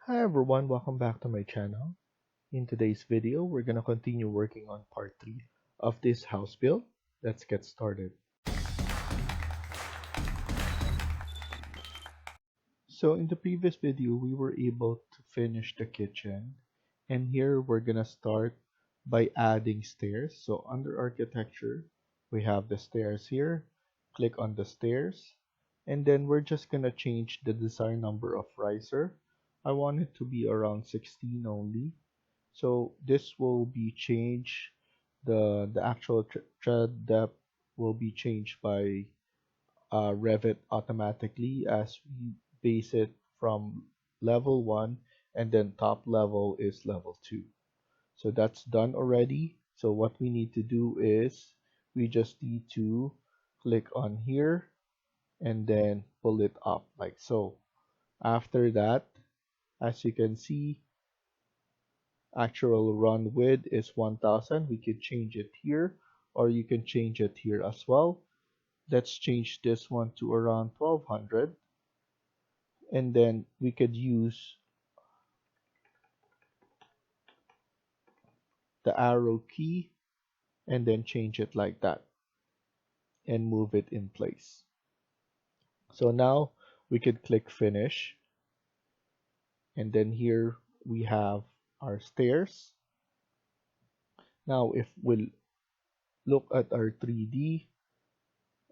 Hi everyone, welcome back to my channel. In today's video, we're gonna continue working on part 3 of this house build. Let's get started. So in the previous video, we were able to finish the kitchen, and here we're gonna start by adding stairs. So under architecture, we have the stairs here. Click on the stairs, and then we're just gonna change the desired number of riser. I want it to be around 16 only. So this will be changed. The actual thread depth will be changed by Revit automatically as we base it from level 1, and then top level is level 2. So that's done already. So what we need to do is we just need to click on here and then pull it up like so. After that, as you can see, actual run width is 1000. We could change it here, or you can change it here as well. Let's change this one to around 1200, and then we could use the arrow key and then change it like that and move it in place. So now we could click finish, and then here we have our stairs. Now if we look at our 3D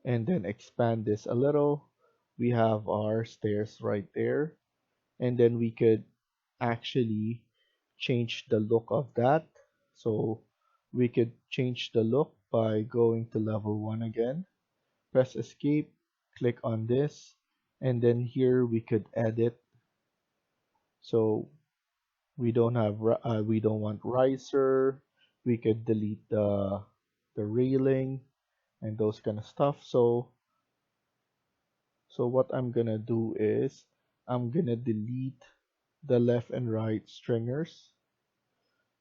and then expand this a little, we have our stairs right there, and then we could actually change the look of that. So we could change the look by going to level 1 again, press escape, click on this, and then here we could edit. So we don't want riser. We could delete the railing and those kind of stuff. So what I'm gonna do is I'm gonna delete the left and right stringers.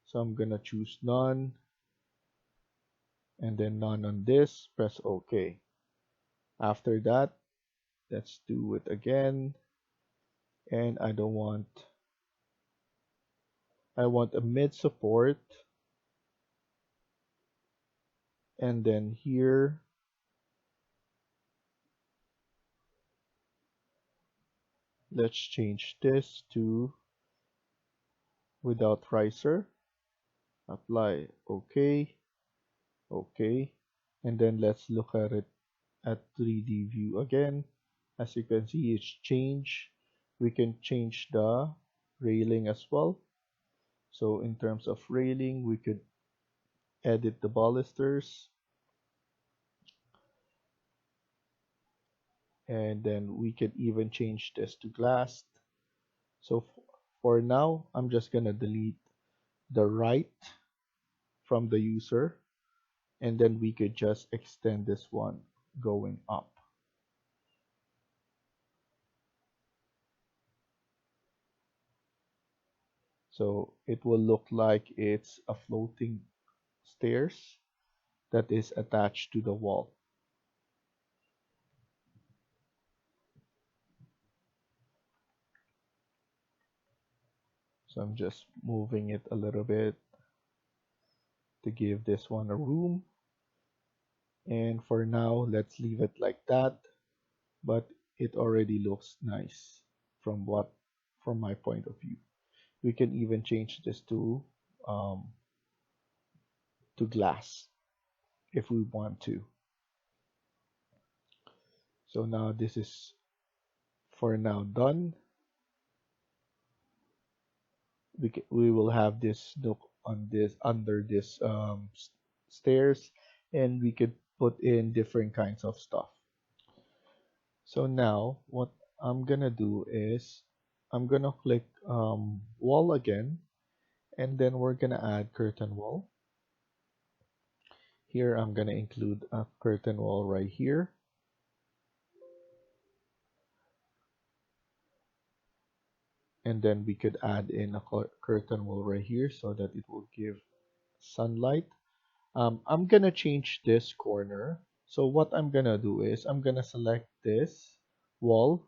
So I'm gonna choose none, and then none on this, press OK. After that, let's do it again, and I want a mid support, and then here let's change this to without riser, apply, OK, OK, and then let's look at it at 3D view again. As you can see, it's changed. We can change the railing as well. So in terms of railing, we could edit the balusters, and then we could even change this to glass. So for now, I'm just gonna delete the right from the user, and then we could just extend this one going up. So it will look like it's a floating stairs that is attached to the wall. So I'm just moving it a little bit to give this one a room. And for now, let's leave it like that. But it already looks nice from my point of view. We can even change this to glass if we want to. So now this is for now done. We will have this nook on this under this stairs, and we could put in different kinds of stuff. So now what I'm gonna do is I'm gonna click wall again, and then we're gonna add curtain wall. Here I'm gonna include a curtain wall right here. And then we could add in a curtain wall right here so that it will give sunlight. I'm gonna change this corner. So what I'm gonna do is I'm gonna select this wall,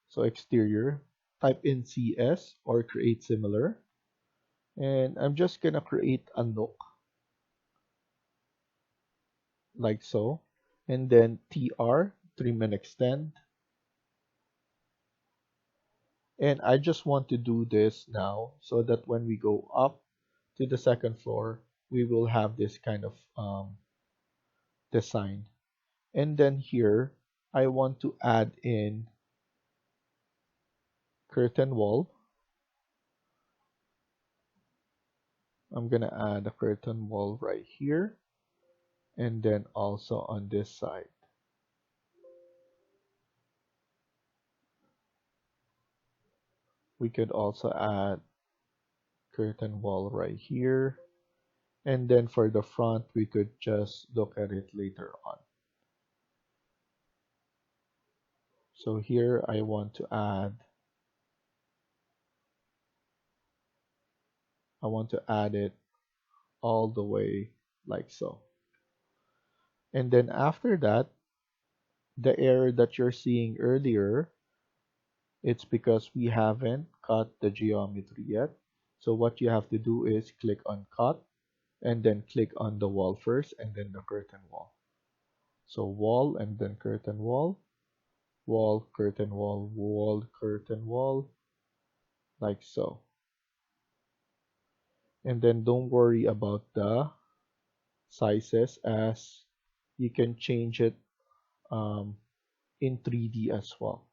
so exterior, type in CS or create similar, and I'm just gonna create a nook like so, and then TR, trim and extend, and I just want to do this now so that when we go up to the second floor, we will have this kind of design. And then here, I want to add in curtain wall. I'm gonna add a curtain wall right here, and then also on this side. We could also add curtain wall right here, and then for the front, we could just look at it later on. So here I want to add it all the way like so. And then after that, the error that you're seeing earlier, it's because we haven't cut the geometry yet. So what you have to do is click on cut and then click on the wall first and then the curtain wall. So wall and then curtain wall, wall, curtain wall, wall, curtain wall, like so. And then don't worry about the sizes, as you can change it um, in 3D as well.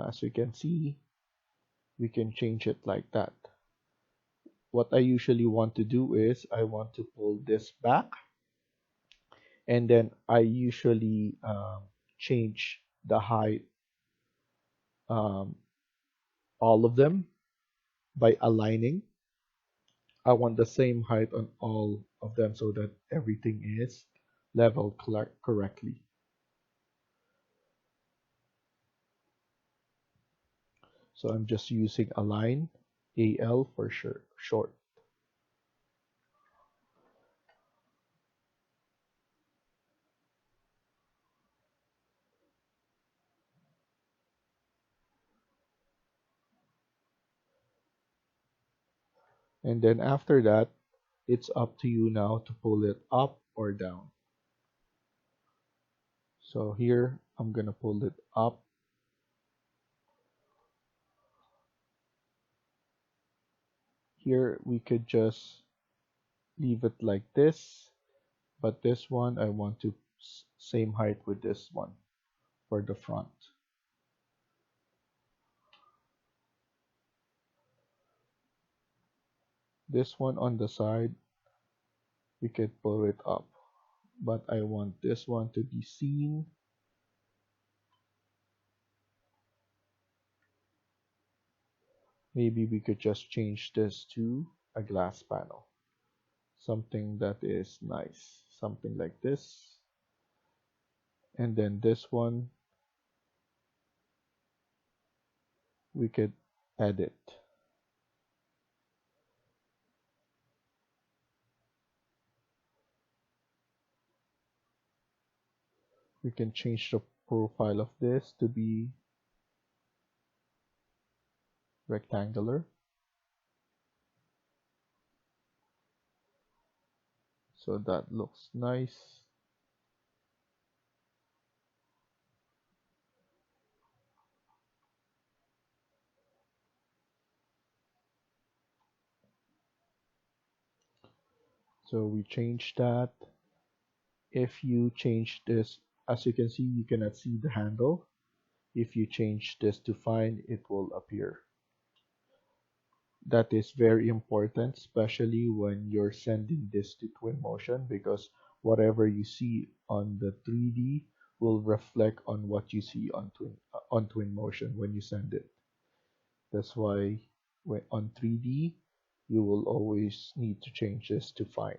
As you can see, we can change it like that. What I usually want to do is I want to pull this back, and then I usually change the height, um, all of them, by aligning. I want the same height on all of them so that everything is leveled correctly. So I'm just using align, AL for sure, short. And then after that, it's up to you now to pull it up or down. So here, I'm gonna pull it up. Here, we could just leave it like this, but this one, I want to same height with this one for the front. This one on the side, we could pull it up, but I want this one to be seen. Maybe we could just change this to a glass panel, something that is nice, something like this. And then this one, we could edit. We can change the profile of this to be rectangular. So that looks nice. So we change that. If you change this, as you can see, you cannot see the handle. If you change this to fine, it will appear. That is very important, especially when you're sending this to Twinmotion, because whatever you see on the 3D will reflect on what you see on Twinmotion when you send it. That's why when on 3D, you will always need to change this to fine.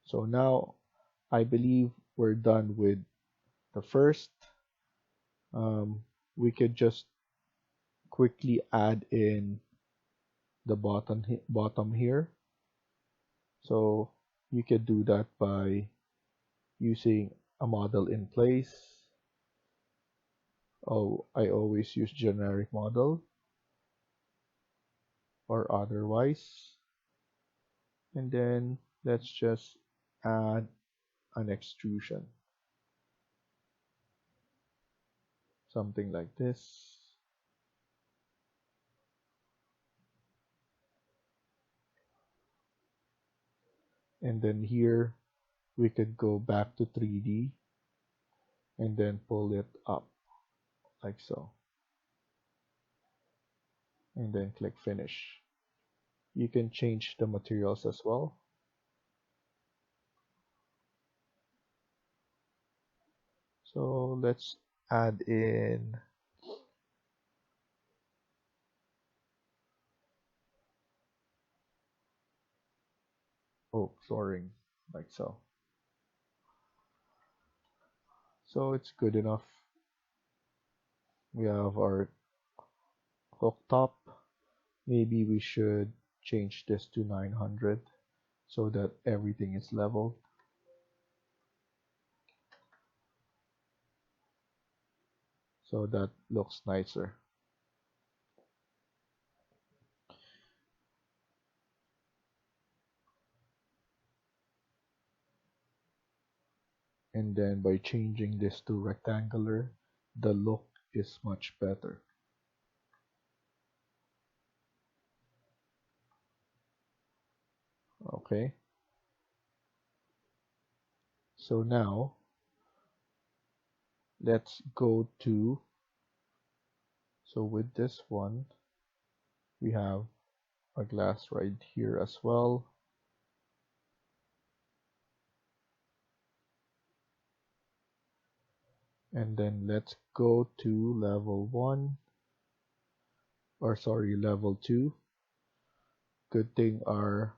So now I believe we're done with the first. We could just quickly add in the bottom here. So you could do that by using a model in place. Oh, I always use generic model or otherwise. And then let's just add an extrusion, something like this. And then here we could go back to 3D and then pull it up like so. And then click finish. You can change the materials as well. So let's add in, oh, flooring, like so. So it's good enough. We have our cooktop. Maybe we should change this to 900 so that everything is level. So that looks nicer. And then by changing this to rectangular, the look is much better. Okay. So now let's go to, so with this one, we have a glass right here as well. And then let's go to level 1, or sorry, level 2. Good thing our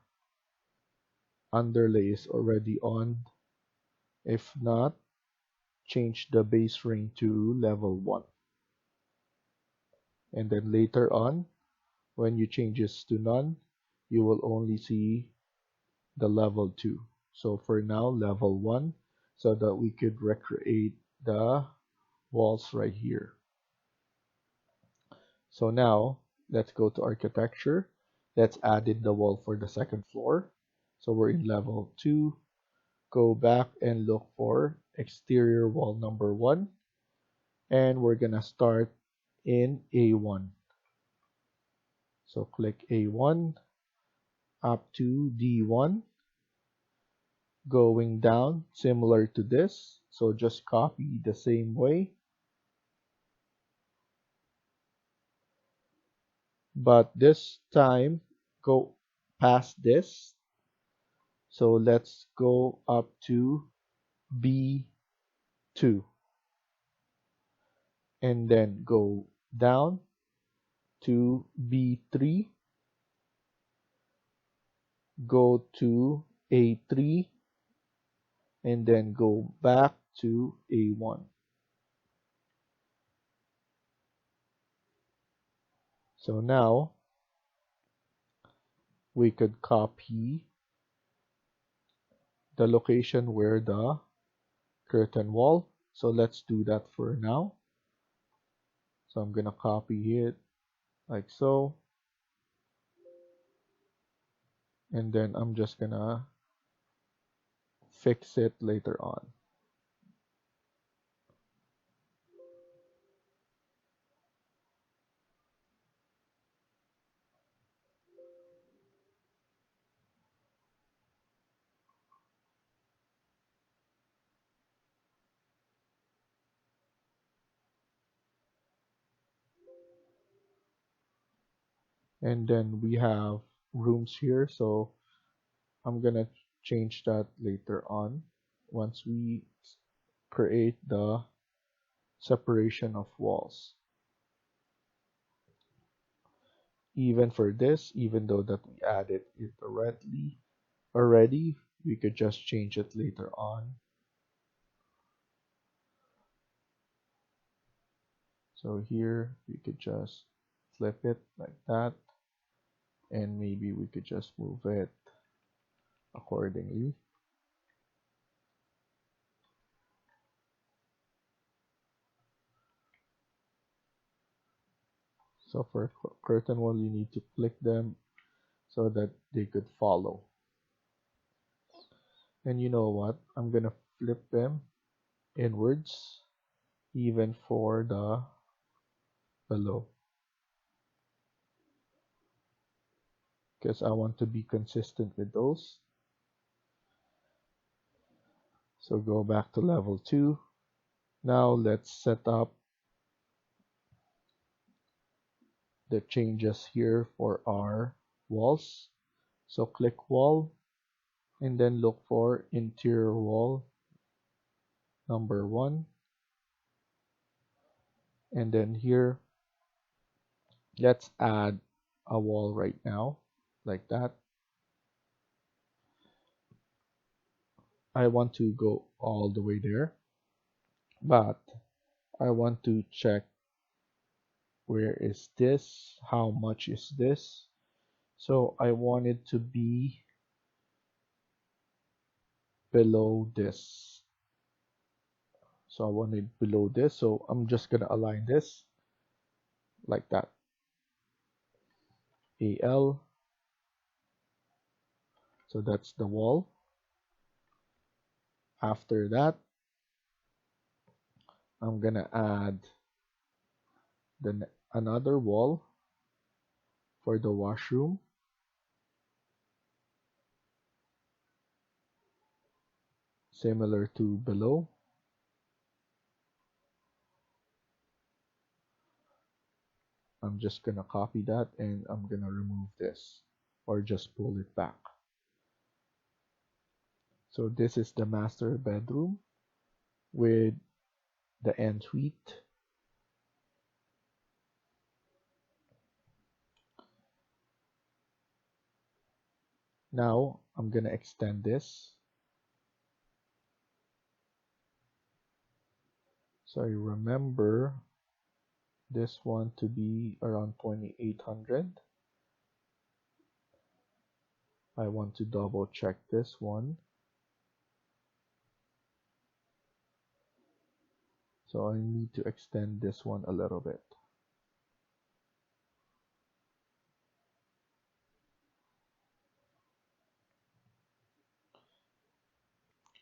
underlay is already on. If not, change the base ring to level 1. And then later on, when you change this to none, you will only see the level 2. So for now, level 1, so that we could recreate the walls right here. So now, let's go to architecture. Let's add in the wall for the second floor. So we're in level 2. Go back and look for exterior wall number 1. And we're gonna start in A1. So click A1 up to D1, going down similar to this. So just copy the same way, but this time go past this. So let's go up to B2 and then go down to B3, go to A3, and then go back to A1. So now we could copy the location where the curtain wall. So let's do that for now. So I'm gonna copy it like so. And then I'm just gonna fix it later on. And then we have rooms here. So I'm gonna change that later on once we create the separation of walls. Even for this, even though that we added it already, we could just change it later on. So here we could just flip it like that, and maybe we could just move it accordingly. So for curtain wall, you need to click them so that they could follow. And you know what? I'm gonna flip them inwards, even for the below, because I want to be consistent with those. So go back to level 2. Now let's set up the changes here for our walls. So click wall and then look for interior wall number 1. And then here, let's add a wall right now, like that. I want to go all the way there, but I want to check where is this, how much is this. So I want it to be below this. So I want it below this, so I'm just gonna align this like that. AL, so that's the wall. After that, I'm gonna add another wall for the washroom. Similar to below. I'm just gonna copy that and I'm gonna remove this or just pull it back. So this is the master bedroom with the ensuite. Now I'm gonna extend this. So I remember this one to be around 2800. I want to double check this one. So I need to extend this one a little bit.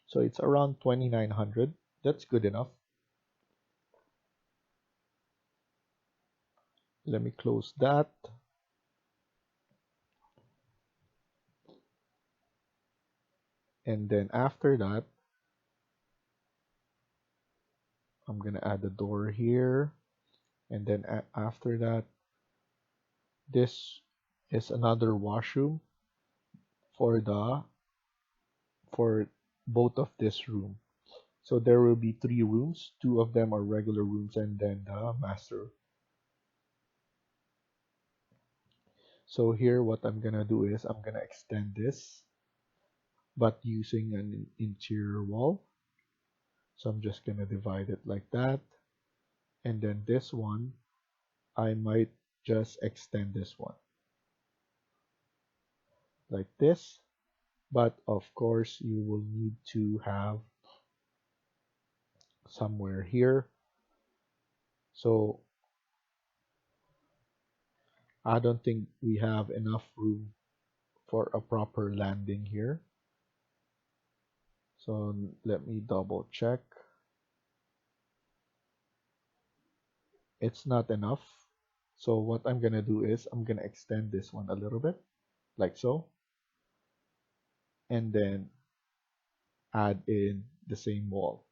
So it's around 2900. That's good enough. Let me close that. And then after that, I'm gonna add a door here. And then after that, this is another washroom for both of this room. So there will be 3 rooms. 2 of them are regular rooms and then the master. So here what I'm gonna do is I'm gonna extend this, but using an interior wall. So I'm just gonna divide it like that. And then this one, I might just extend this one like this. But of course, you will need to have somewhere here. So I don't think we have enough room for a proper landing here. So let me double check. It's not enough. So what I'm gonna do is I'm gonna extend this one a little bit, like so. And then add in the same wall.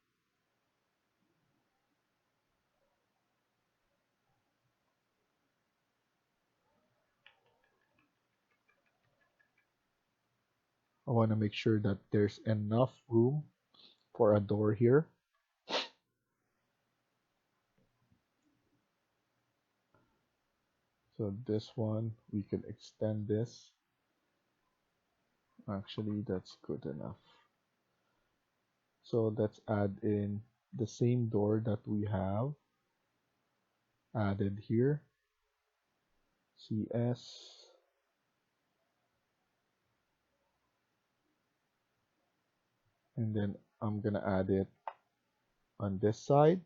I want to make sure that there's enough room for a door here. So this one, we can extend this. Actually, that's good enough. So let's add in the same door that we have added here. CS. And then I'm gonna add it on this side.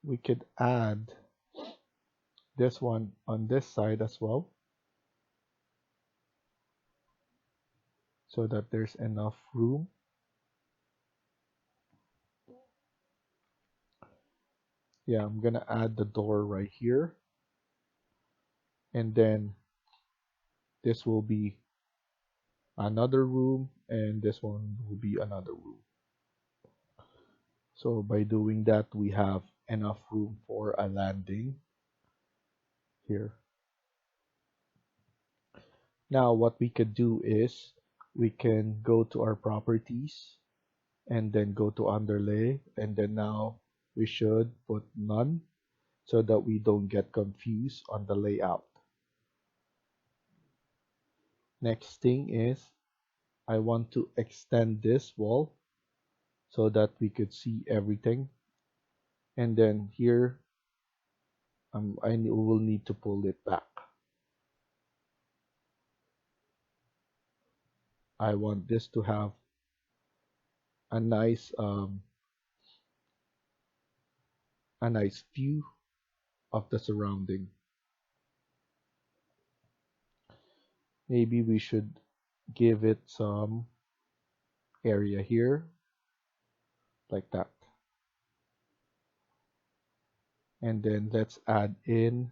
We could add this one on this side as well, so that there's enough room. Yeah, I'm gonna add the door right here, and then this will be another room, and this one will be another room. So by doing that, we have enough room for a landing here. Now what we could do is we can go to our properties and then go to underlay, and then now we should put none so that we don't get confused on the layout. Next thing is I want to extend this wall so that we could see everything, and then here I will need to pull it back. I want this to have a nice view of the surrounding. Maybe we should give it some area here like that, and then let's add in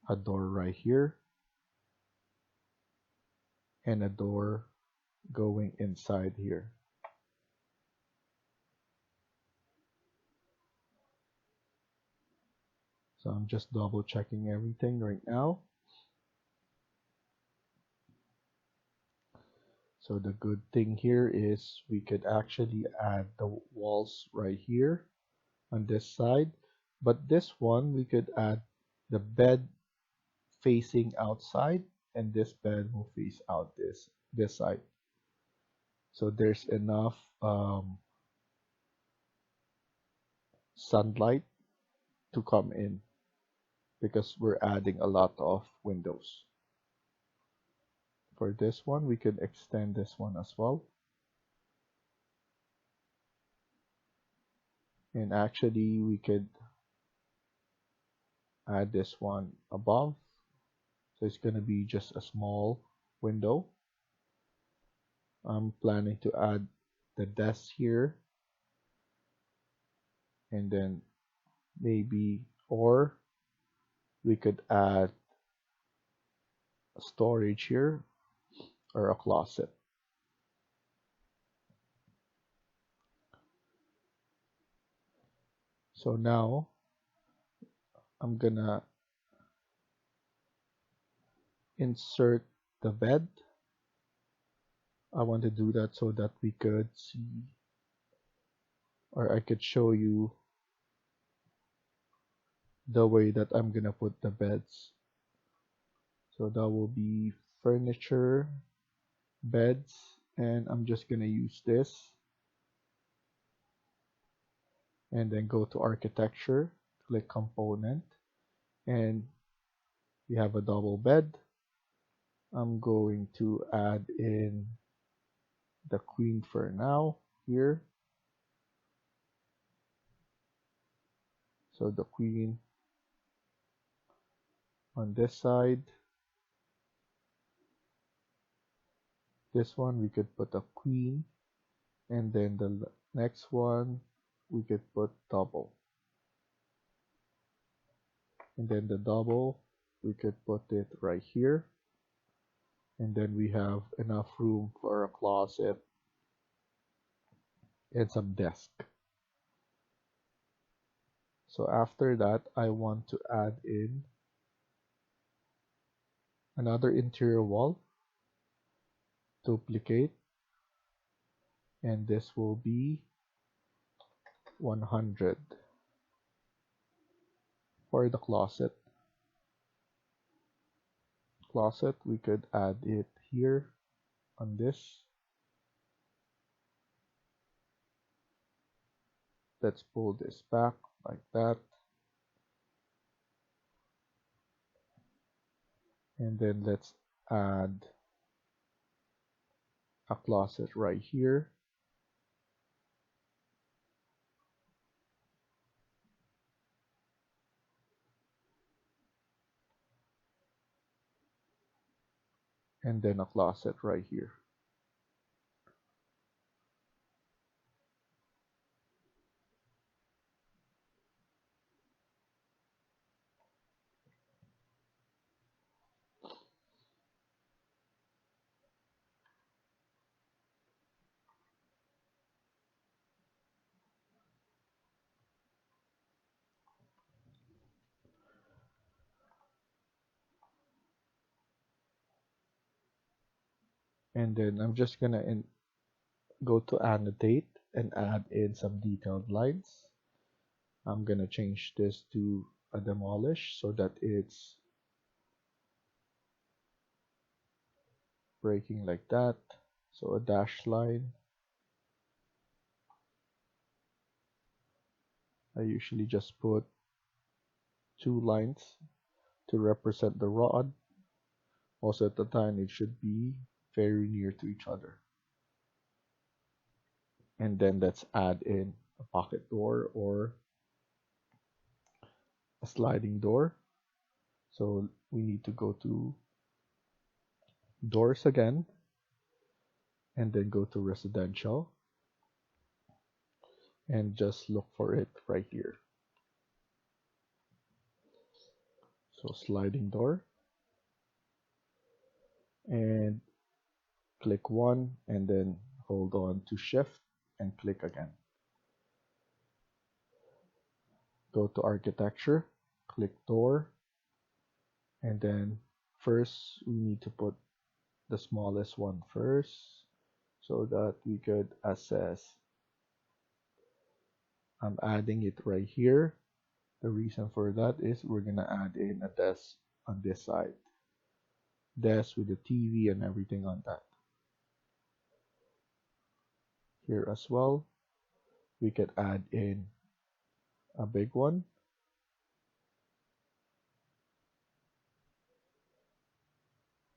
a door right here and a door going inside here. So I'm just double checking everything right now. So the good thing here is we could actually add the walls right here on this side, but this one we could add the bed facing outside, and this bed will face out this side. So there's enough sunlight to come in because we're adding a lot of windows. For this one, we could extend this one as well. And actually, we could add this one above. So it's going to be just a small window. I'm planning to add the desk here. And then maybe, or we could add a storage here or a closet. So now I'm gonna insert the bed. I want to do that so that we could see, or I could show you the way that I'm gonna put the beds. So that will be furniture, beds, and I'm just gonna use this and then go to architecture, click component, and we have a double bed. I'm going to add in the queen for now here. So the queen on this side. This one we could put a queen, and then the next one we could put double, and then the double we could put it right here, and then we have enough room for a closet and some desk. So after that, I want to add in another interior wall, duplicate, and this will be 100 for the closet. Closet, we could add it here on this. Let's pull this back like that. And then let's add a closet right here. and then a closet right here. And then I'm just gonna go to annotate and add in some detailed lines. I'm gonna change this to a demolish so that it's breaking like that. So a dash line. I usually just put 2 lines to represent the rod. Also at the time it should be very near to each other. And then let's add in a pocket door or a sliding door. So we need to go to doors again and then go to residential and just look for it right here. So sliding door and click one and then hold on to shift and click again. Go to architecture, click door, and then first we need to put the smallest one first so that we could assess. I'm adding it right here. The reason for that is we're gonna add in a desk on this side. Desk with the TV and everything on that. Here as well, we could add in a big one.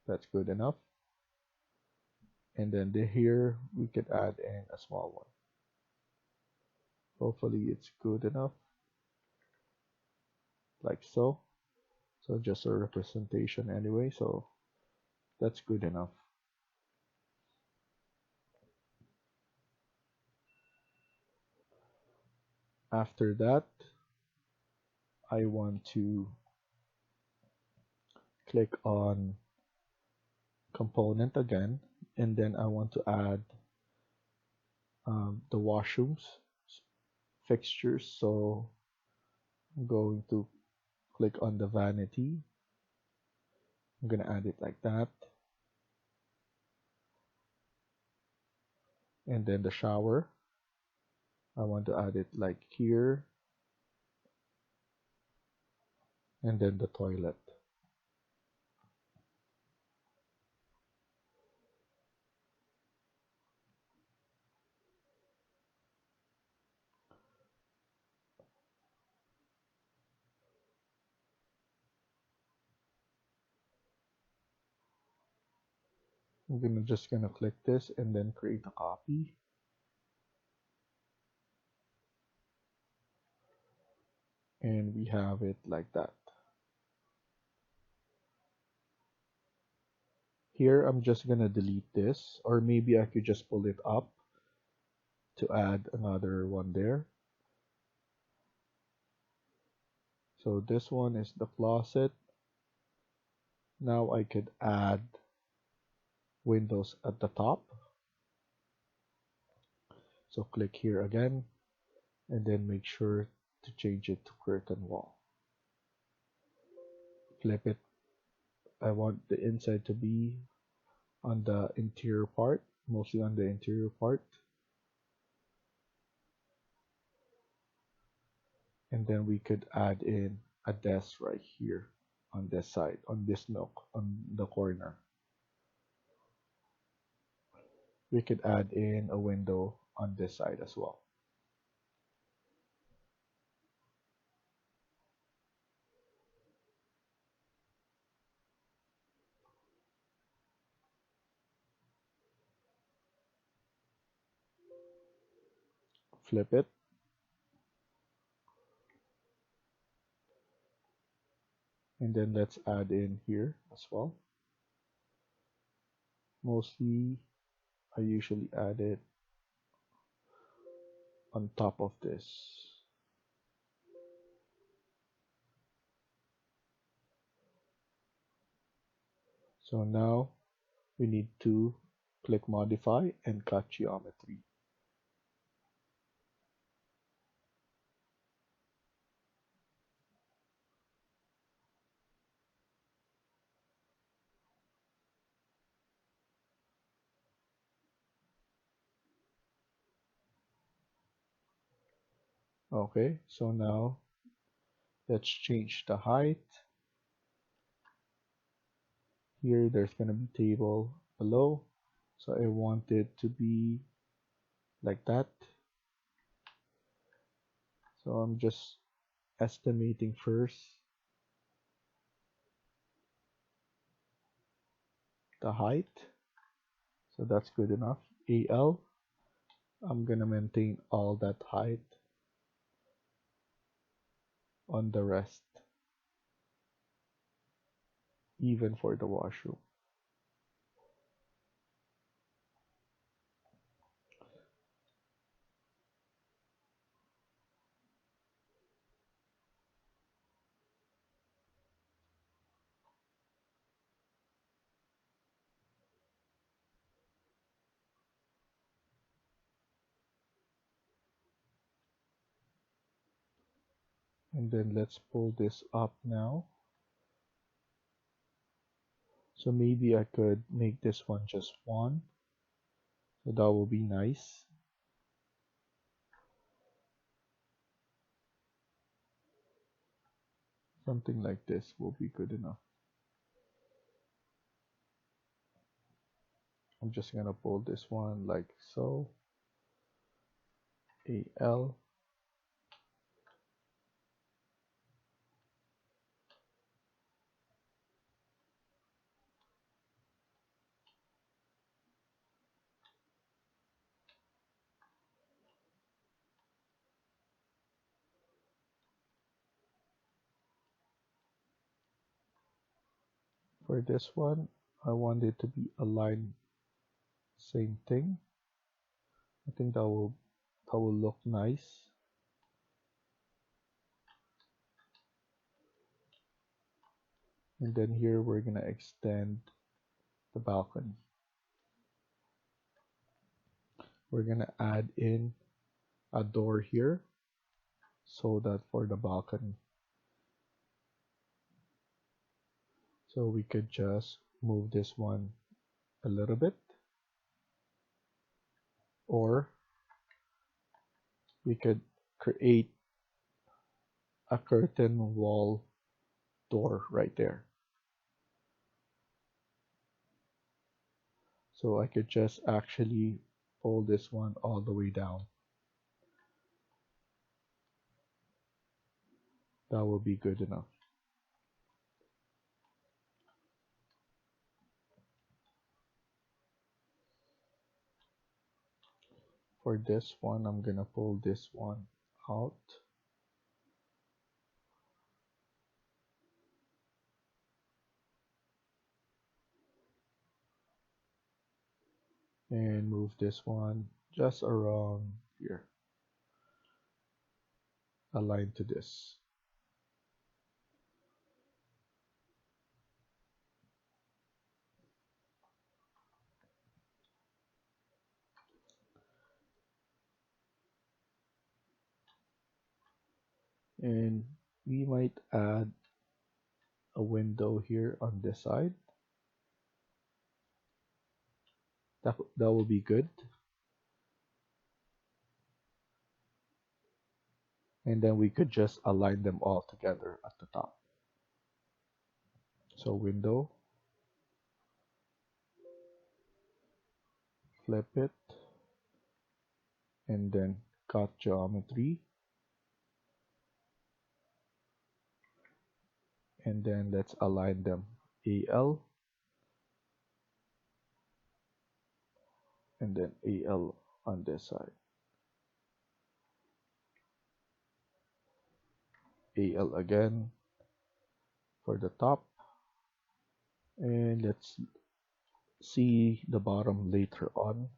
That's good enough. And then here we could add in a small one. Hopefully it's good enough, like so. So just a representation anyway, so that's good enough. After that, I want to click on component again, and then I want to add the washrooms fixtures. So I'm going to click on the vanity. I'm gonna add it like that. And then the shower, I want to add it like here. And then the toilet. I'm just gonna click this and then create a copy. And we have it like that. Here I'm just gonna delete this, or maybe I could just pull it up to add another one there. So this one is the closet. Now I could add windows at the top. So click here again and then make sure to change it to curtain wall. Flip it. I want the inside to be on the interior part, mostly on the interior part. And then we could add in a desk right here on this side, on this nook, on the corner. We could add in a window on this side as well. Flip it. And then let's add in here as well. Mostly I usually add it on top of this. So now we need to click modify and cut geometry. Okay, so now let's change the height. Here there's gonna be table below. So I want it to be like that. So I'm just estimating first the height. So that's good enough. AL, I'm gonna maintain all that height on the rest, even for the washroom. And then let's pull this up now. So maybe I could make this one just one. So that will be nice. Something like this will be good enough. I'm just gonna pull this one like so. AL. For this one, I want it to be aligned, same thing. I think that will look nice. And then here we're gonna extend the balcony. We're gonna add in a door here so that for the balcony. So we could just move this one a little bit, or we could create a curtain wall door right there. So I could just actually pull this one all the way down. That will be good enough. For this one, I'm gonna pull this one out. And move this one just around here, aligned to this. And we might add a window here on this side. That will be good. And then we could just align them all together at the top. So window, flip it, and then cut geometry. And then let's align them. AL, and then AL on this side. AL again for the top. And let's see the bottom later on.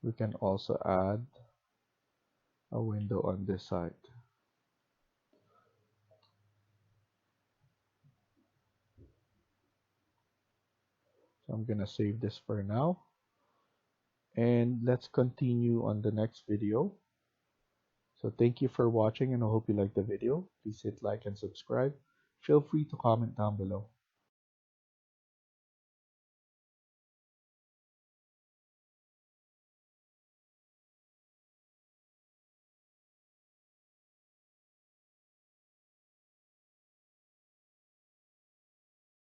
We can also add a window on this side. So I'm gonna save this for now. And let's continue on the next video. So thank you for watching and I hope you liked the video. Please hit like and subscribe. Feel free to comment down below.